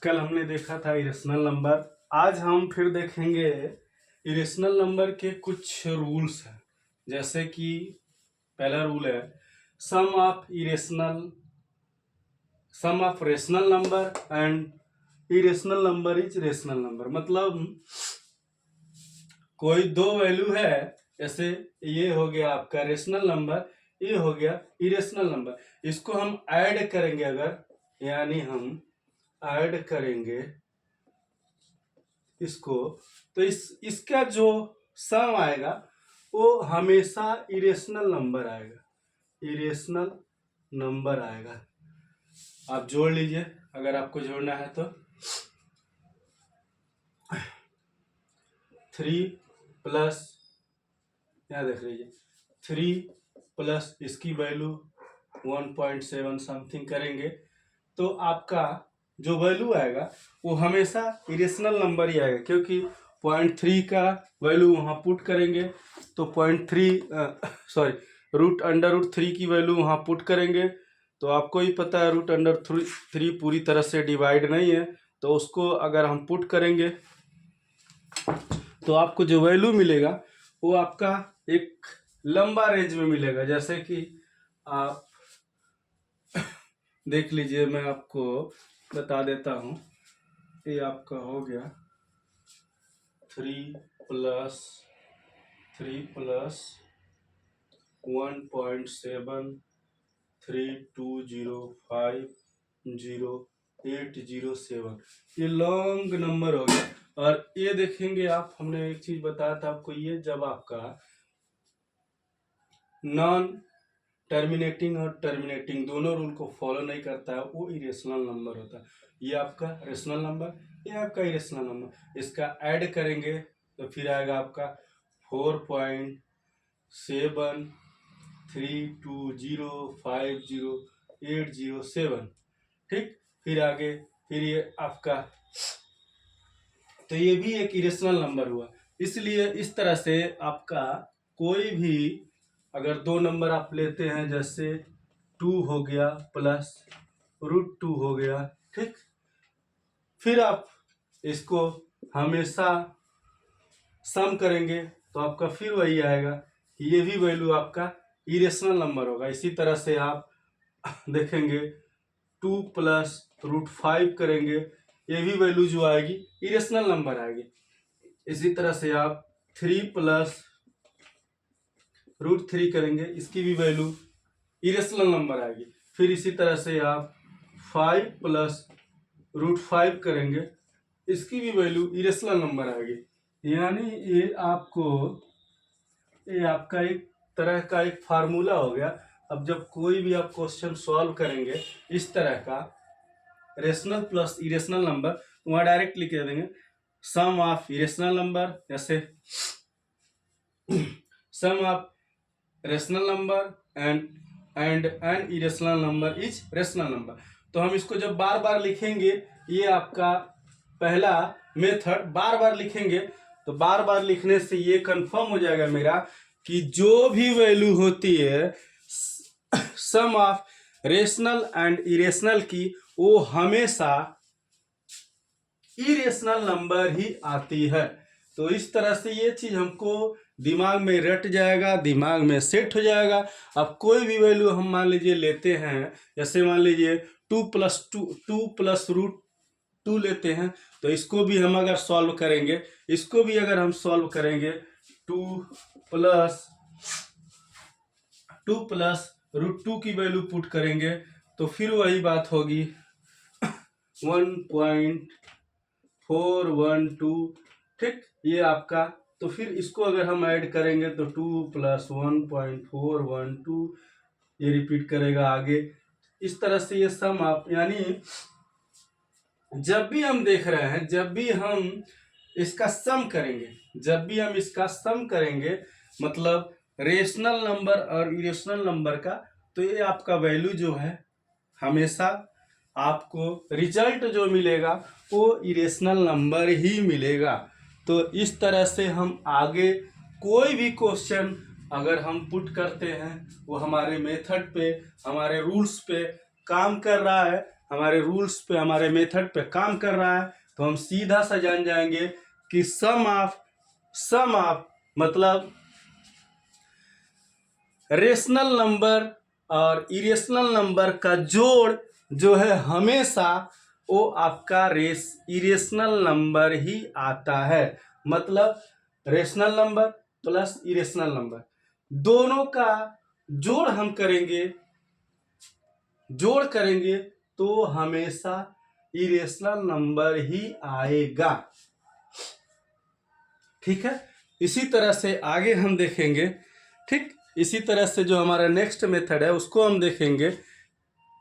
कल हमने देखा था इरेशनल नंबर। आज हम फिर देखेंगे इरेशनल नंबर के कुछ रूल्स हैं। जैसे कि पहला रूल है sum of rational number and irrational number is rational number. मतलब कोई दो वैल्यू है, जैसे ये हो गया आपका रेशनल नंबर, ये हो गया इरेशनल नंबर। इसको हम ऐड करेंगे अगर, यानी हम ऐड करेंगे इसको, तो इसका जो सम आएगा वो हमेशा इरेशनल नंबर आएगा, इरेशनल नंबर आएगा। आप जोड़ लीजिए अगर आपको जोड़ना है तो 3 प्लस, यहाँ देख लीजिए 3 प्लस इसकी वैल्यू 1.7 समथिंग करेंगे तो आपका जो वैल्यू आएगा वो हमेशा इरेशनल नंबर ही आएगा, क्योंकि 0.3 का वैल्यू वहाँ पुट करेंगे तो 0.3 √√3 की वैल्यू वहाँ पुट करेंगे। तो आपको ही पता है √3 पूरी तरह से डिवाइड नहीं है, तो उसको अगर हम पुट करेंगे तो आपको जो वैल्यू मिलेगा वो आपका एक लंबा रेंज में मिलेगा। जैसे कि आप देख लीजिए, मैं आपको बता देता हूँ। ये आपका हो गया 3 प्लस 1.7 32050807, ये लॉन्ग नंबर हो गया। और ये देखेंगे आप, हमने एक चीज बताया था आपको, ये जब आपका नॉन टर्मिनेटिंग और टर्मिनेटिंग दोनों रूल को फॉलो नहीं करता है वो इरेशनल नंबर होता है। ये आपका रेशनल नंबर, ये आपका इरेशनल नंबर। इसका ऐड करेंगे तो फिर आएगा आपका 4.732050807। ठीक, फिर आगे फिर ये आपका, तो ये भी एक इरेशनल नंबर हुआ। इसलिए इस तरह से आपका कोई भी अगर दो नंबर आप लेते हैं, जैसे 2 हो गया प्लस √2 हो गया, ठीक, फिर आप इसको हमेशा सम करेंगे तो आपका फिर वही आएगा कि ये भी वैल्यू आपका इरेशनल नंबर होगा। इसी तरह से आप देखेंगे 2 प्लस √5 करेंगे, ये भी वैल्यू जो आएगी इरेशनल नंबर आएगी। इसी तरह से आप 3 प्लस √3 करेंगे, इसकी भी वैल्यू इरेशनल नंबर आएगी। फिर इसी तरह से आप 5 प्लस √5 करेंगे, इसकी भी वैल्यू इरेशनल नंबर आएगी। यानी ये आपका एक तरह का एक फार्मूला हो गया। अब जब कोई भी आप क्वेश्चन सॉल्व करेंगे इस तरह का रेशनल प्लस इरेशनल नंबर, वहाँ डायरेक्ट लिख देंगे सम ऑफ इरेशनल नंबर, जैसे sum of rational number and an irrational number is rational number. तो हम इसको जब बार बार लिखेंगे, ये आपका पहला मेथड, बार बार लिखेंगे तो बार बार लिखने से ये कंफर्म हो जाएगा मेरा कि जो भी वैल्यू होती है sum of rational and irrational की, वो हमेशा इरेशनल नंबर ही आती है। तो इस तरह से ये चीज हमको दिमाग में रट जाएगा, दिमाग में सेट हो जाएगा। अब कोई भी वैल्यू हम मान लीजिए लेते हैं, जैसे मान लीजिए 2 प्लस √2 लेते हैं, तो इसको भी हम अगर सॉल्व करेंगे, इसको भी अगर हम सॉल्व करेंगे 2 प्लस √2 की वैल्यू पुट करेंगे तो फिर वही बात होगी 1.412, ठीक, ये आपका। तो फिर इसको अगर हम ऐड करेंगे तो 2 प्लस 1.412 ये रिपीट करेगा आगे। इस तरह से ये सम आप, यानी जब भी हम देख रहे हैं, जब भी हम इसका सम करेंगे, मतलब रेशनल नंबर और इरेशनल नंबर का, तो ये आपका वैल्यू जो है हमेशा आपको रिजल्ट जो मिलेगा वो इरेशनल नंबर ही मिलेगा। तो इस तरह से हम आगे कोई भी क्वेश्चन अगर हम पुट करते हैं, वो हमारे मेथड पे, हमारे रूल्स पे काम कर रहा है, हमारे रूल्स पे, हमारे मेथड पे काम कर रहा है, तो हम सीधा सा जान जाएंगे कि सम ऑफ मतलब रेशनल नंबर और इरेशनल नंबर का जोड़ जो है हमेशा वो आपका इरेशनल नंबर ही आता है। मतलब rational number plus irrational number दोनों का जोड़ हम करेंगे, तो हमेशा इरेशनल नंबर ही आएगा। ठीक है, इसी तरह से आगे हम देखेंगे। ठीक, इसी तरह से जो हमारा नेक्स्ट मेथड है उसको हम देखेंगे